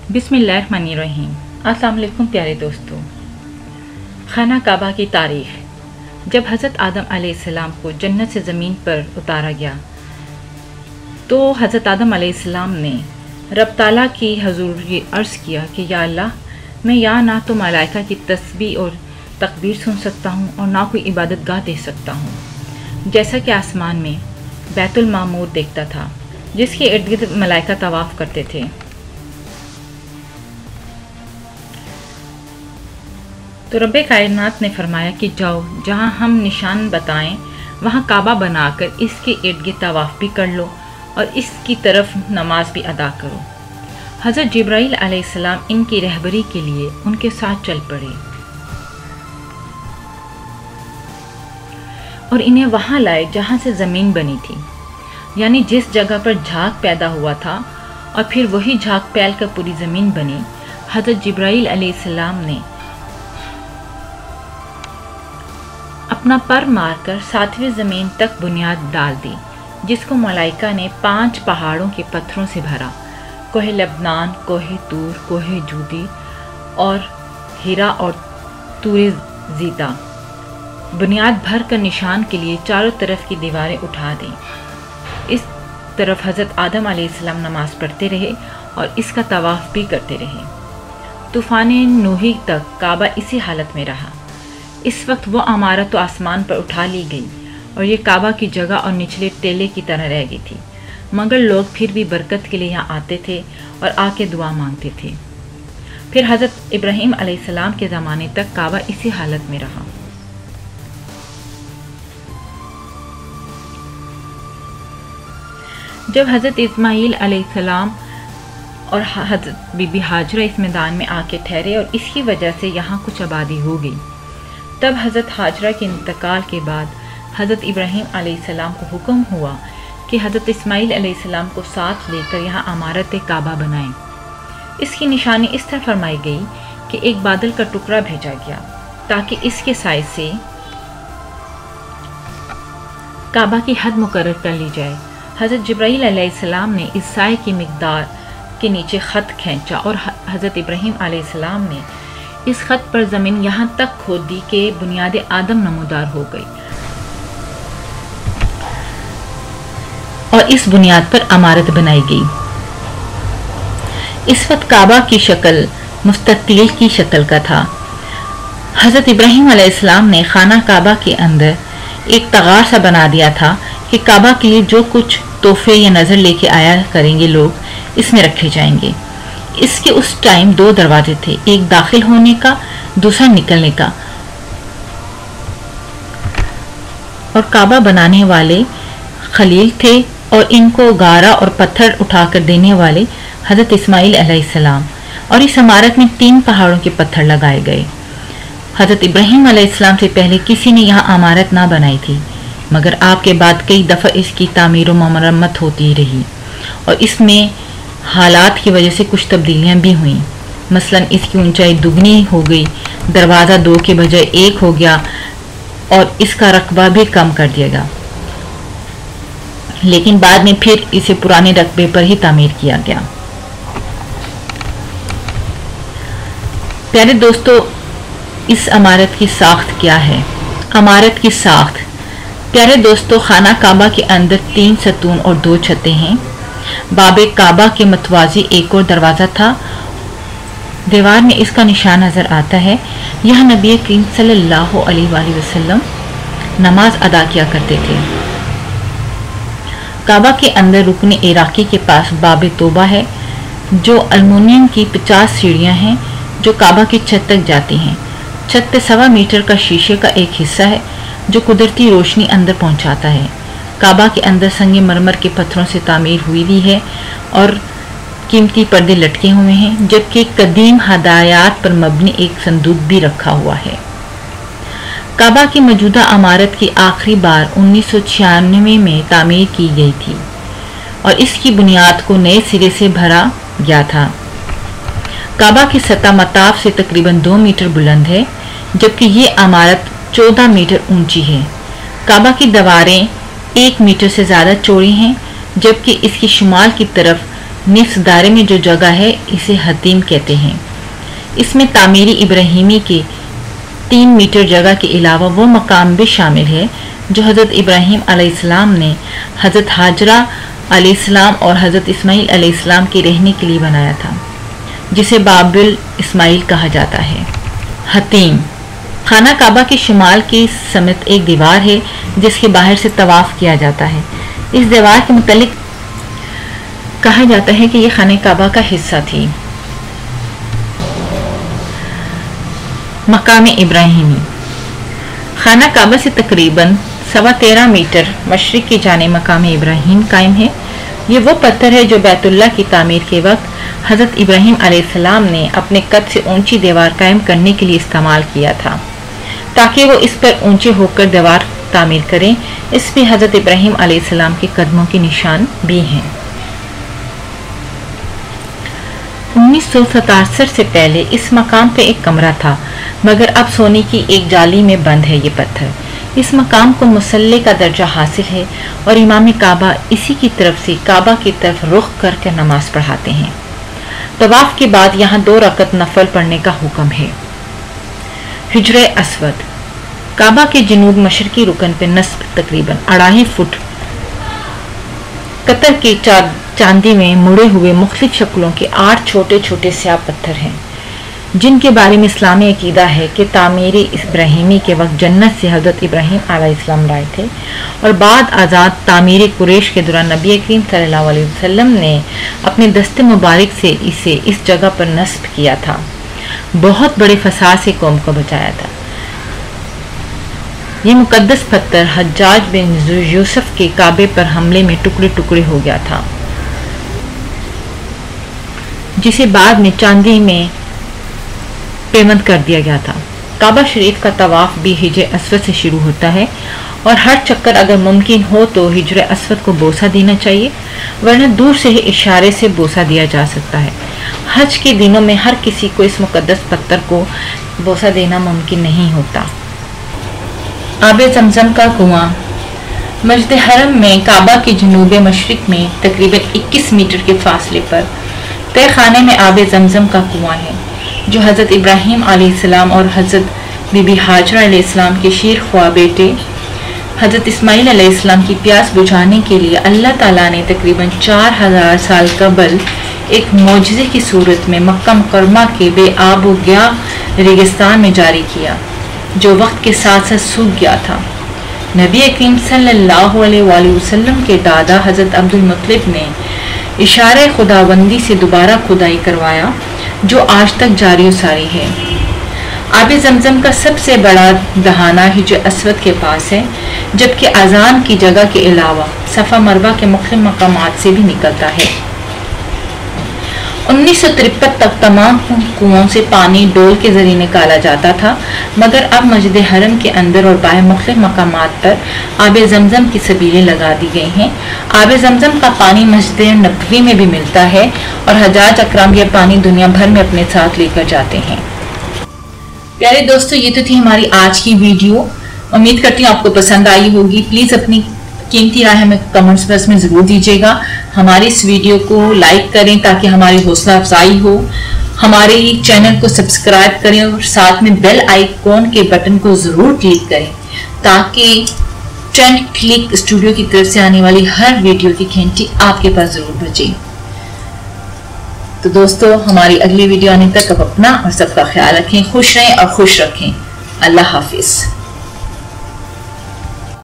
बिस्मिल्लाहिर्रहमानिर्रहीम। अस्सलाम वालेकुम प्यारे दोस्तों। खाना काबा की तारीख़। जब हज़रत आदम अलैहिस्सलाम को जन्नत से ज़मीन पर उतारा गया तो हज़रत आदम अलैहिस्सलाम ने रब ताला की हज़ूर ये अर्ज़ किया कि या अल्लाह, मैं या ना तो मलाइका की तस्बीह और तकबीर सुन सकता हूँ और ना कोई इबादत गाह देख सकता हूँ। जैसा कि आसमान में बैतुल मामूर देखता था जिसके इर्द गिर्द मलाइका तवाफ़ करते थे, तो रब्बे कायनात ने फरमाया कि जाओ, जहाँ हम निशान बताएं वहाँ काबा बनाकर इसके इर्द गिर्द तवाफ़ भी कर लो और इसकी तरफ नमाज भी अदा करो। हज़रत जिब्राईल अलैहिस्सलाम इनकी रहबरी के लिए उनके साथ चल पड़े और इन्हें वहाँ लाए जहाँ से ज़मीन बनी थी, यानी जिस जगह पर झाग पैदा हुआ था और फिर वही झाग फैल कर पूरी ज़मीन बनी। हज़रत जिब्राईल अलैहिस्सलाम ने अपना पर मारकर 7वीं ज़मीन तक बुनियाद डाल दी, जिसको मलाइका ने 5 पहाड़ों के पत्थरों से भरा। कोहे लबनान, कोहे तूर, कोहे जूदी और हीरा और तूरे ज़ीता बुनियाद भर कर निशान के लिए चारों तरफ की दीवारें उठा दी। इस तरफ हज़रत आदम अलैहिस्सलाम नमाज पढ़ते रहे और इसका तवाफ़ भी करते रहे। तूफ़ान नूही तक काबा इसी हालत में रहा। इस वक्त वो इमारत तो आसमान पर उठा ली गई और ये काबा की जगह और निचले टेले की तरह रह गई थी, मगर लोग फिर भी बरकत के लिए यहाँ आते थे और आके दुआ मांगते थे। फिर हज़रत इब्राहीम अलैहिस्सलाम के ज़माने तक काबा इसी हालत में रहा। जब हज़रत इस्माईल अलैहिस्सलाम और हज़रत बीबी हाजरा इस मैदान में आके ठहरे और इसकी वजह से यहाँ कुछ आबादी हो गई, तब हज़रत हाजरा के इंतकाल के बाद हज़रत इब्राहीम अलैहिस्सलाम को हुक्म हुआ कि हज़रत इस्माईल अलैहिस्सलाम को साथ लेकर यहाँ इमारत काबा बनाएं। इसकी निशानी इस तरह फरमाई गई कि एक बादल का टुकड़ा भेजा गया ताकि इसके साइज से काबा की हद मुकर्रर कर ली जाए। हज़रत जिब्राईल अलैहिस्सलाम ने इस साए की मिक़दार के नीचे ख़त खींचा और हज़रत इब्राहीम अलैहिस्सलाम ने इस ख़त पर ज़मीन यहाँ तक खोद दी कि बुनियाद आदम नमूदार हो गई और इस बुनियाद पर इमारत बनाई गई। इस वक्त काबा की शक्ल मुस्ततील की शक्ल का था। हज़रत इब्राहीम अलैहिस्सलाम ने खाना काबा के अंदर एक तगार सा बना दिया था कि काबा के लिए जो कुछ तोहफे या नज़र लेके आया करेंगे लोग इसमें रखे जाएंगे। इसके उस टाइम 2 दरवाजे थे, एक दाखिल होने का, दूसरा निकलने का, और काबा बनाने वाले खलील थे और इनको गारा और पत्थर उठाकर देने वाले हज़रत इस्माईल अलैहिस्सलाम। और इस इमारत में 3 पहाड़ों के पत्थर लगाए गए। हज़रत इब्राहीम अलैहिस्सलाम से पहले किसी ने यहाँ इमारत ना बनाई थी, मगर आपके बाद कई दफ़ा इसकी तामीर व मरम्मत होती रही और इसमें हालात की वजह से कुछ तब्दीलियां भी हुई। मसलन इसकी ऊंचाई दुगनी हो गई, दरवाज़ा 2 के बजाय 1 हो गया और इसका रकबा भी कम कर दिया गया, लेकिन बाद में फिर इसे पुराने रकबे पर ही तामीर किया गया। प्यारे दोस्तों, इस इमारत की साख्त क्या है? इमारत की साख्त, प्यारे दोस्तों, खाना काबा के अंदर 3 सतून और 2 छतें हैं। बाबे काबा के मतवाजी एक और दरवाज़ा था। दीवार में इसका निशान नज़र आता है। यह नबी करीम सल्लल्लाहु अलैहि वसल्लम नमाज अदा किया करते थे। काबा के अंदर रुकन इराकी के पास बाबे तोबा है, जो अलमुनियम की 50 सीढ़ियाँ हैं जो काबा की छत तक जाती हैं। छत पे 1.25 मीटर का शीशे का एक हिस्सा है जो कुदरती रोशनी अंदर पहुँचाता है। काबा के अंदर संगे मरमर के पत्थरों से तामीर हुई भी है और कीमती पर्दे लटके हुए हैं, जबकि कदीम हदायात पर मबनी एक संदूक भी रखा हुआ है। काबा की मौजूदा इमारत की आखिरी बार 1996 में तामीर की गई थी और इसकी बुनियाद को नए सिरे से भरा गया था। काबा की सतह मताफ से तकरीबन 2 मीटर बुलंद है, जबकि ये इमारत 14 मीटर ऊंची है। काबा की दीवारें 1 मीटर से ज़्यादा चौड़ी हैं, जबकि इसकी शुमाल की तरफ نصف دائرے میں جو جگہ ہے اسے حتیم کہتے ہیں۔ اس میں تعمیر ابراہیمی کے 3 میٹر جگہ کے علاوہ وہ مقام بھی شامل ہے جو حضرت ابراہیم علیہ السلام نے حضرت حاجرہ علیہ السلام اور حضرت اسماعیل علیہ السلام کے رہنے کے لیے بنایا تھا، جسے باب اسماعیل کہا جاتا ہے۔ حتیم خانہ کعبہ کے شمال کی سمت ایک دیوار ہے جس کے باہر سے طواف کیا جاتا ہے۔ اس دیوار کے متعلق کہا جاتا ہے کہ یہ خانہ کعبہ کا حصہ تھی۔ مقام ابراہیمی خانہ کعبہ سے تقریباً 13.25 میٹر مشرق کی جانب مقام ابراہیم قائم ہے۔ یہ وہ پتھر ہے جو بیت اللہ کی تعمیر کے وقت حضرت ابراہیم علیہ السلام نے اپنے قد سے اونچی دیوار قائم کرنے کے لیے استعمال کیا تھا تاکہ وہ اس پر اونچے ہو کر دیوار تعمیر کریں۔ اس میں حضرت ابراہیم علیہ السلام کے قدموں کے نشان بھی ہیں۔ 1967 سے پہلے اس مقام پہ ایک کمرہ تھا، مگر اب سونے کی ایک جالی میں بند ہے یہ پتھر۔ اس مقام کو مصلی کا درجہ حاصل ہے اور امام کعبہ اسی کی طرف سے کعبہ کی طرف رخ کر کے نماز پڑھاتے ہیں۔ طواف کے بعد یہاں 2 رکعت نفل پڑھنے کا حکم ہے۔ حجر اسود کعبہ کے جنوب مشرقی رکن پہ نصب تقریباً 2.5 فٹ قطر کی چاندی میں مڑے ہوئے مختلف شکلوں کے 8 چھوٹے چھوٹے سیاہ پتھر ہیں، جن کے بارے میں اسلامی عقیدہ ہے کہ تعمیر ابراہیمی کے وقت جنت سے حضرت ابراہیم علیہ السلام لائے تھے اور بعد آزاد تعمیر قریش کے دوران نبی کریم صلی اللہ علیہ وسلم نے اپنے دست مبارک سے اسے اس جگہ پر نصب کیا تھا۔ بہت بڑے فساد سے قوم کو بچایا تھا۔ یہ مقدس پتھر حجاج بن یوسف کے کعبے پر حملے میں ٹکڑے ٹکڑے ہو گیا تھا، جسے بعد میں چاندی میں پیوند کر دیا گیا تھا۔ کعبہ شریف کا طواف بھی حجر اسود سے شروع ہوتا ہے اور ہر چکر اگر ممکن ہو تو حجر اسود کو بوسہ دینا چاہیے، ورنہ دور سے ہی اشارے سے بوسہ دیا جا سکتا ہے۔ حج کے دنوں میں ہر کسی کو اس مقدس پتھر کو بوسہ دینا ممکن نہیں ہوتا۔ آب زمزم کا کنواں مسجد حرم میں کعبہ کے جنوب مشرق میں تقریباً 21 میٹر کے فاصلے پر تہ خانے میں آب زمزم کا کنواں ہے، جو حضرت ابراہیم علیہ السلام اور حضرت بی بی حاجرہ علیہ السلام کے شیر خواہ بیٹے حضرت اسماعیل علیہ السلام کی پیاس بجھانے کے لیے اللہ تعالیٰ نے تقریباً 4000 سال قبل ایک معجزے کی صورت میں مکہ مکرمہ کے بے آب و گیا ریگستان میں جاری کیا، جو وقت کے ساتھ ساتھ سوکھ گیا تھا۔ نبی کریم صلی اللہ علیہ وآلہ وسلم کے دادا حضرت عبد المطلب نے اشارہ خداوندی سے دوبارہ کھدائی کروایا، جو آج تک جاری و ساری ہے۔ آب زمزم کا سب سے بڑا دہانہ حجر اسود کے پاس ہے، جبکہ اذان کی جگہ کے علاوہ صفا مروہ کے مختلف مقامات سے بھی نکلتا ہے۔ 1953 تک تمام کنووں سے پانی ڈول کے ذریعے نکالا جاتا تھا، مگر اب مسجد حرم کے اندر اور باہر مختلف مقامات پر آب زمزم کی سبیلیں لگا دی گئی ہیں۔ آب زمزم کا پانی مسجد نبوی میں بھی ملتا ہے اور حجاج اکرام یہ پانی دنیا بھر میں اپنے ساتھ لے کر جاتے ہیں۔ پیارے دوستو، یہ تو تھی ہماری آج کی ویڈیو۔ امید کرتی ہوں آپ کو پسند آئی ہوگی۔ پلیز اپنی قیمتی رائے ہمیں کمنٹس باکس میں ضرور دیجیے گا۔ ہماری اس ویڈیو کو لائک کریں تاکہ ہماری حوصلہ افزائی ہو، ہمارے چینل کو سبسکرائب کریں اور ساتھ میں بیل آئیکن کے بٹن کو ضرور کلک کریں تاکہ ٹرینڈ کلک اسٹوڈیو کی طرف سے آنے والی ہر ویڈیو کی گھنٹی آپ کے پاس ضرور بجے۔ تو دوستو، ہماری اگلی ویڈیو آنے تک اب اپنا اور سب کا خیال رکھیں، خوش رہیں اور خوش رکھیں۔ اللہ حافظ۔